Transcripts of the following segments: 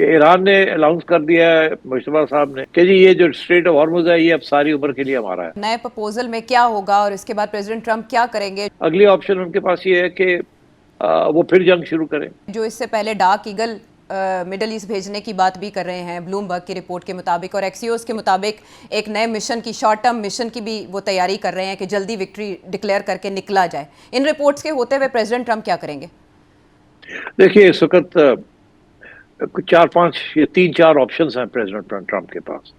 कि ईरान ने अनाउंस कर दिया है, मुशतबा साहब ने, कि जी ये जो स्ट्रेट ऑफ हॉर्मुज है ये अब सारी उम्र के लिए हमारा है। नए प्रपोजल में क्या होगा और इसके बाद प्रेसिडेंट ट्रंप क्या करेंगे? अगली ऑप्शन उनके पास ये है कि वो फिर जंग शुरू करें। जो इससे पहले डार्क ईगल मिडल ईस्ट भेजने की बात भी कर रहे हैं ब्लूमबर्ग की रिपोर्ट के मुताबिक, और एक्सियोस के मुताबिक एक नए मिशन की, शॉर्ट टर्म मिशन की भी वो तैयारी कर रहे हैं कि जल्दी विक्ट्री डिक्लेयर करके निकला जाए। इन रिपोर्ट्स के होते हुए प्रेसिडेंट ट्रंप क्या करेंगे? देखिए इस वक्त चार पांच या तीन चार ऑप्शंस हैं प्रेसिडेंट ट्रंप के पास।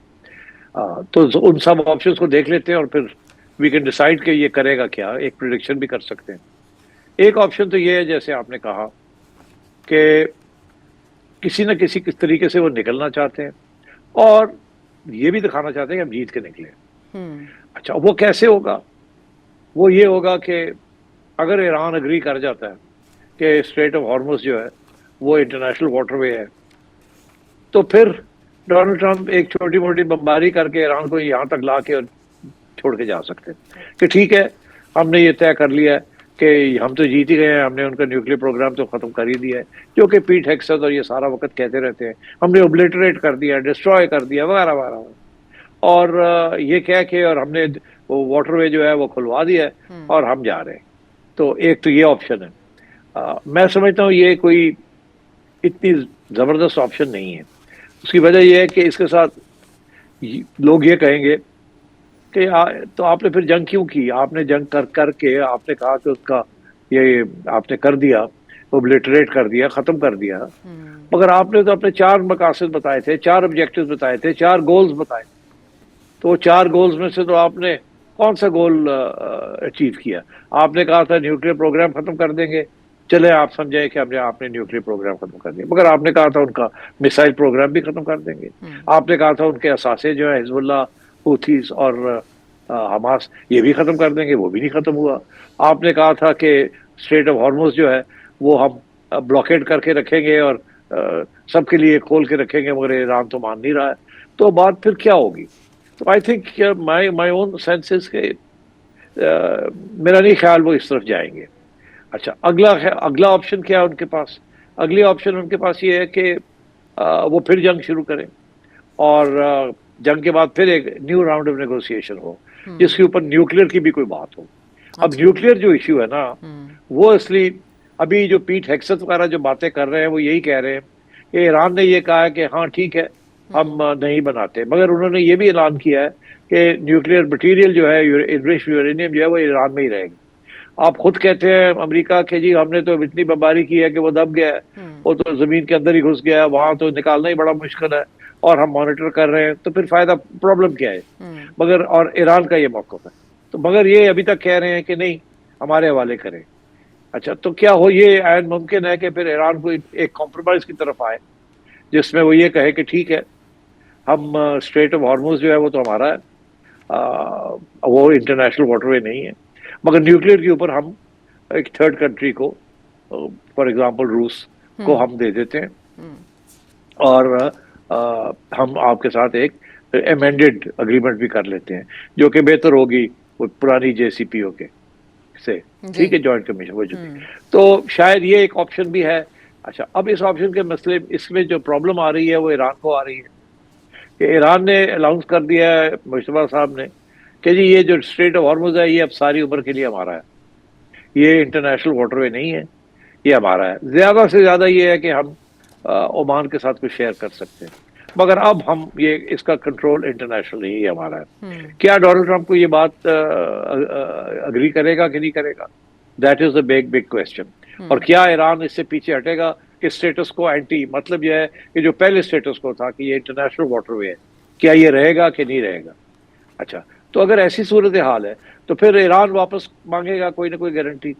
तो उन सब ऑप्शंस को देख लेते हैं और फिर वी कैन डिसाइड कि ये करेगा क्या, एक प्रिडिक्शन भी कर सकते हैं। एक ऑप्शन तो ये है, जैसे आपने कहा, कि किसी न किस तरीके से वो निकलना चाहते हैं और ये भी दिखाना चाहते हैं कि हम जीत के निकले। अच्छा, वो कैसे होगा? वो ये होगा कि अगर ईरान अग्री कर जाता है कि स्ट्रेट ऑफ हॉर्मुज जो है वो इंटरनेशनल वाटरवे है, तो फिर डोनाल्ड ट्रंप एक छोटी मोटी बमबारी करके ईरान को यहाँ तक ला के और छोड़ के जा सकते हैं कि ठीक है, हमने ये तय कर लिया है कि हम तो जीत ही गए हैं, हमने उनका न्यूक्लियर प्रोग्राम तो खत्म कर ही दिया है, जो कि पीट हेक्सेथ और ये सारा वक्त कहते रहते हैं, हमने ओब्लेटरेट कर दिया, डिस्ट्रॉय कर दिया, वगैरह वगैरह। और ये कह के और हमने वो वाटरवे जो है वो खुलवा दिया है और हम जा रहे हैं। तो एक तो ये ऑप्शन है। मैं समझता हूँ ये कोई इतनी जबरदस्त ऑप्शन नहीं है। उसकी वजह यह है कि इसके साथ लोग ये कहेंगे कि तो आपने फिर जंग क्यों की? आपने जंग करके आपने कहा कि उसका ये आपने कर दिया, ओब्लिटरेट कर दिया, खत्म कर दिया, मगर आपने तो अपने चार मकासद बताए थे, चार ऑब्जेक्टिव्स बताए थे, चार गोल्स बताए। तो चार गोल्स में से तो आपने कौन सा गोल अचीव किया? आपने कहा था न्यूक्लियर प्रोग्राम खत्म कर देंगे, चले आप समझे कि हमने आपने न्यूक्लियर प्रोग्राम खत्म कर दिया, मगर आपने कहा था उनका मिसाइल प्रोग्राम भी खत्म कर देंगे। आपने कहा था उनके असासे जो है हिजबुल्लाह, हूथीस और हमास, ये भी खत्म कर देंगे, वो भी नहीं खत्म हुआ। आपने कहा था कि स्ट्रेट ऑफ हॉर्मुज जो है वो हम ब्लॉकेड करके रखेंगे और सबके लिए खोल के रखेंगे, मगर ईरान तो मान नहीं रहा है। तो बात फिर क्या होगी? तो I think my own senses के मेरा नहीं ख्याल वो इस तरफ जाएंगे। अच्छा, अगला ऑप्शन क्या है उनके पास? अगली ऑप्शन उनके पास ये है कि वो फिर जंग शुरू करें और जंग के बाद फिर एक न्यू राउंड ऑफ नेगोशिएशन हो जिसके ऊपर न्यूक्लियर की भी कोई बात हो। अब न्यूक्लियर जो इश्यू है ना, वो इसलिए अभी जो पीट हेक्सेथ वगैरह जो बातें कर रहे हैं वो यही कह रहे हैं कि ईरान ने ये कहा है कि हाँ ठीक है हम नहीं बनाते, मगर उन्होंने ये भी ऐलान किया है कि न्यूक्लियर मटीरियल जो है, इनरिच्ड यूरेनियम जो है वो ईरान में ही रहेगा। आप खुद कहते हैं अमेरिका के, जी हमने तो इतनी बमबारी की है कि वो दब गया है, वो तो जमीन के अंदर ही घुस गया है, वहां तो निकालना ही बड़ा मुश्किल है और हम मॉनिटर कर रहे हैं, तो फिर फायदा, प्रॉब्लम क्या है? मगर और ईरान का ये मौक़िफ़ है, तो मगर ये अभी तक कह रहे हैं कि नहीं, हमारे हवाले करें। अच्छा, तो क्या हो ये ऐन मुमकिन है कि फिर ईरान को एक कॉम्प्रोमाइज की तरफ आए जिसमें वो ये कहे कि ठीक है, हम स्ट्रेट ऑफ हॉर्मुज जो है वो तो हमारा है, वो इंटरनेशनल वाटरवे नहीं है, मगर न्यूक्लियर के ऊपर हम एक थर्ड कंट्री को, फॉर एग्जांपल रूस को हम दे देते हैं और हम आपके साथ एक अमेंडेड अग्रीमेंट भी कर लेते हैं जो कि बेहतर होगी वो पुरानी जेसीपीओ के से, ठीक है, जॉइंट कमीशन वो जो तो शायद ये एक ऑप्शन भी है। अच्छा, अब इस ऑप्शन के मसले, इसमें जो प्रॉब्लम आ रही है वो ईरान को आ रही है कि ईरान ने अनाउंस कर दिया है, मुशतबा साहब ने, कि जी ये जो स्ट्रेट ऑफ हॉर्मुज है ये अब सारी उम्र के लिए हमारा है, ये इंटरनेशनल वाटरवे नहीं है, ये हमारा है। ज्यादा से ज्यादा ये है कि हम ओमान के साथ कुछ शेयर कर सकते हैं, मगर अब हम ये इसका कंट्रोल इंटरनेशनल ही हमारा है। क्या डोनाल्ड ट्रंप को ये बात अग्री करेगा कि नहीं करेगा? That is the big big question. और क्या ईरान इससे पीछे हटेगा कि स्टेटस को एंटी, मतलब यह है कि जो पहले स्टेटस को था कि ये इंटरनेशनल वाटरवे है, क्या ये रहेगा कि नहीं रहेगा? अच्छा, तो अगर ऐसी सूरत हाल है तो फिर ईरान वापस मांगेगा कोई ना कोई गारंटी।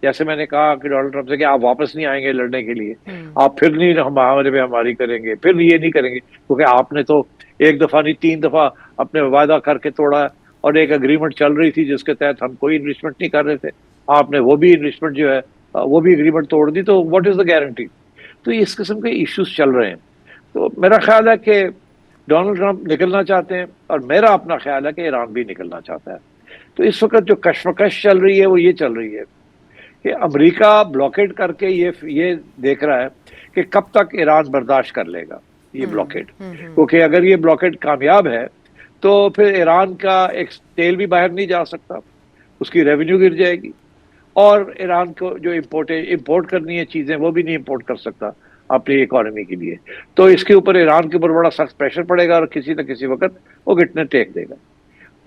जैसे मैंने कहा कि डोनाल्ड ट्रंप से कि आप वापस नहीं आएंगे लड़ने के लिए, आप फिर नहीं हमारे पे हमारी करेंगे, फिर ये नहीं करेंगे, क्योंकि आपने तो एक दफा नहीं 3 दफा अपने वायदा करके तोड़ा है और एक अग्रीमेंट चल रही थी जिसके तहत हम कोई इन्वेस्टमेंट नहीं कर रहे थे, आपने वो भी इन्वेस्टमेंट जो है वो भी अग्रीमेंट तोड़ दी, तो व्हाट इज द गारंटी? तो इस किस्म के इश्यूज चल रहे हैं। तो मेरा ख्याल है कि डोनाल्ड ट्रंप निकलना चाहते हैं और मेरा अपना ख्याल है कि ईरान भी निकलना चाहता है। तो इस वक्त जो कश्मकश चल रही है वो ये चल रही है कि अमेरिका ब्लॉकेट करके ये देख रहा है कि कब तक ईरान बर्दाश्त कर लेगा ये ब्लॉकेड। क्योंकि अगर ये ब्लॉकेड कामयाब है तो फिर ईरान का एक तेल भी बाहर नहीं जा सकता, उसकी रेवेन्यू गिर जाएगी, और ईरान को जो इंपोर्ट करनी है चीजें वो भी नहीं इंपोर्ट कर सकता अपनी इकोनॉमी के लिए। तो इसके ऊपर ईरान के ऊपर बड़ा सख्त प्रेशर पड़ेगा और किसी न किसी वक्त वो घुटने टेक देगा।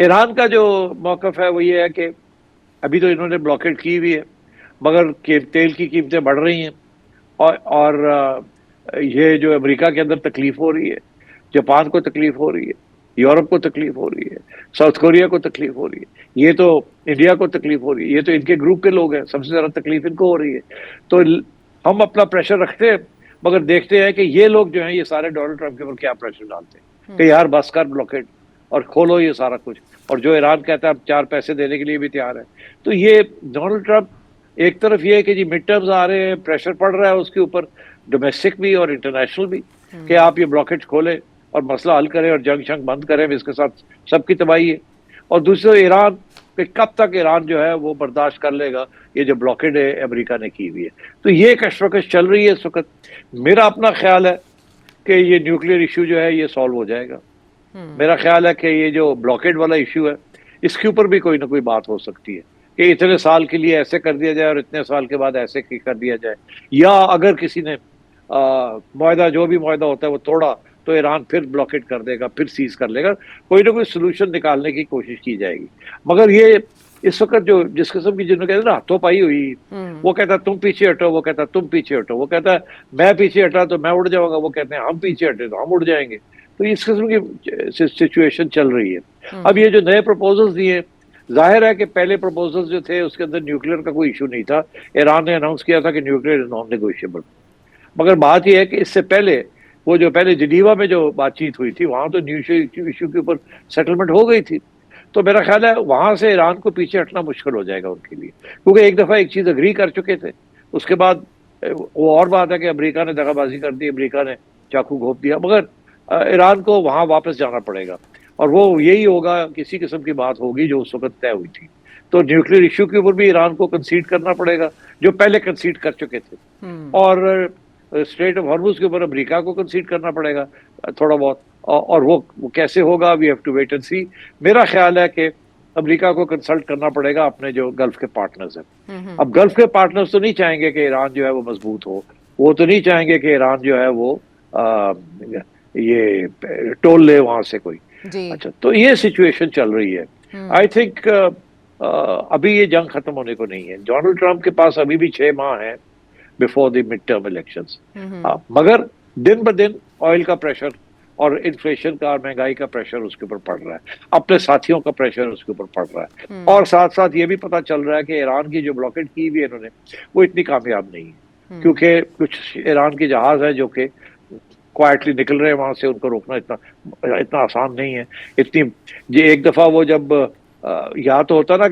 ईरान का जो मौकफ है वो ये है कि अभी तो इन्होंने ब्लॉकेट की हुई है, मगर तेल की कीमतें बढ़ रही हैं, और ये जो अमेरिका के अंदर तकलीफ हो रही है, जापान को तकलीफ हो रही है, यूरोप को तकलीफ हो रही है, साउथ कोरिया को तकलीफ हो रही है, ये तो इंडिया को तकलीफ हो रही है, ये तो इनके ग्रुप के लोग हैं, सबसे ज्यादा तकलीफ इनको हो रही है। तो हम अपना प्रेशर रखते हैं, मगर देखते हैं कि ये लोग जो हैं ये सारे डोनाल्ड ट्रंप के ऊपर क्या प्रेशर डालते हैं कि यार बस कर ब्लॉकेड और खोलो ये सारा कुछ, और जो ईरान कहता है हम 4 पैसे देने के लिए भी तैयार है। तो ये डोनाल्ड ट्रंप एक तरफ ये है कि जी मिड टर्म्स आ रहे हैं, प्रेशर पड़ रहा है उसके ऊपर, डोमेस्टिक भी और इंटरनेशनल भी, कि आप ये ब्लॉकेज खोलें और मसला हल करें और जंग शंग बंद करें, इसके साथ सबकी तबाही है। और दूसरे ईरान पे कब तक ईरान जो है वो बर्दाश्त कर लेगा ये जो ब्लॉकेड है अमेरिका ने की हुई है। तो ये कशमकश चल रही है इस वक्त। मेरा अपना ख्याल है कि ये न्यूक्लियर इशू जो है ये सॉल्व हो जाएगा। मेरा ख्याल है कि ये जो ब्लॉकेड वाला इशू है इसके ऊपर भी कोई ना कोई बात हो सकती है कि इतने साल के लिए ऐसे कर दिया जाए और इतने साल के बाद ऐसे कर दिया जाए, या अगर किसी ने मुआहदा जो भी मुआहदा होता है वो तोड़ा तो ईरान फिर ब्लॉकेट कर देगा, फिर सीज कर लेगा, कोई ना कोई सोल्यूशन निकालने की कोशिश की जाएगी। मगर ये इस वक्त जो जिस किस्म की जिन्होंने कहते ना हाथों पाई हुई, वो कहता है तुम पीछे हटो, वो कहता है तुम पीछे हटो, वो कहता है मैं पीछे हटा तो मैं उड़ जाऊंगा, वो कहते हैं हम पीछे हटे तो हम उड़ जाएंगे। तो इस किस्म की सिचुएशन चल रही है। अब ये जो नए प्रपोजल्स दिए, जाहिर है कि पहले प्रपोजल्स जो थे उसके अंदर न्यूक्लियर का कोई इशू नहीं था। ईरान ने अनाउंस किया था कि न्यूक्लियर इज नॉन नेगोशिएबल, मगर बात यह है कि इससे पहले वो जो पहले जिनीवा में जो बातचीत हुई थी वहां तो न्यूक्लियर इशू के ऊपर सेटलमेंट हो गई थी। तो मेरा ख्याल है वहां से ईरान को पीछे हटना मुश्किल हो जाएगा उनके लिए, क्योंकि एक दफा एक चीज अग्री कर चुके थे, उसके बाद वो और बात है कि अमेरिका ने दगाबाजी कर दी, अमेरिका ने चाकू घोंप दिया, मगर ईरान को वहां वापस जाना पड़ेगा और वो यही होगा, किसी किस्म की बात होगी जो उस वक्त तय हुई थी। तो न्यूक्लियर इशू के ऊपर भी ईरान को कंसीड करना पड़ेगा जो पहले कंसीड कर चुके थे, और स्ट्रेट ऑफ हॉर्मुज के ऊपर अमेरिका को कंसीड करना पड़ेगा थोड़ा बहुत, और वो कैसे होगा we have to wait and see. मेरा ख्याल है कि अमेरिका को कंसल्ट करना पड़ेगा अपने जो गल्फ के पार्टनर्स हैं। अब गल्फ के पार्टनर्स तो नहीं चाहेंगे कि ईरान जो है वो मजबूत हो, वो तो नहीं चाहेंगे कि ईरान जो है वो ये टोल ले वहां से कोई। अच्छा, तो ये सिचुएशन चल रही है। आई थिंक अभी ये जंग खत्म होने को नहीं है। डोनाल्ड ट्रंप के पास अभी भी 6 माह है before the mid term elections, मगर दिन ब दिन ऑयल का प्रेशर और इन्फ्लेशन का और महंगाई का प्रेशर उसके ऊपर पड़ रहा है, अपने साथियों का प्रेशर उसके ऊपर पड़ रहा है, और साथ साथ ये भी पता चल रहा है कि ईरान की जो ब्लॉकेट की हुई है इन्होंने वो इतनी कामयाब नहीं है, क्योंकि कुछ ईरान के जहाज हैं जो कि क्वाइटली निकल रहे हैं वहां से, उनको रोकना इतना आसान नहीं है। इतनी ये एक दफा वो जब या तो होता ना कि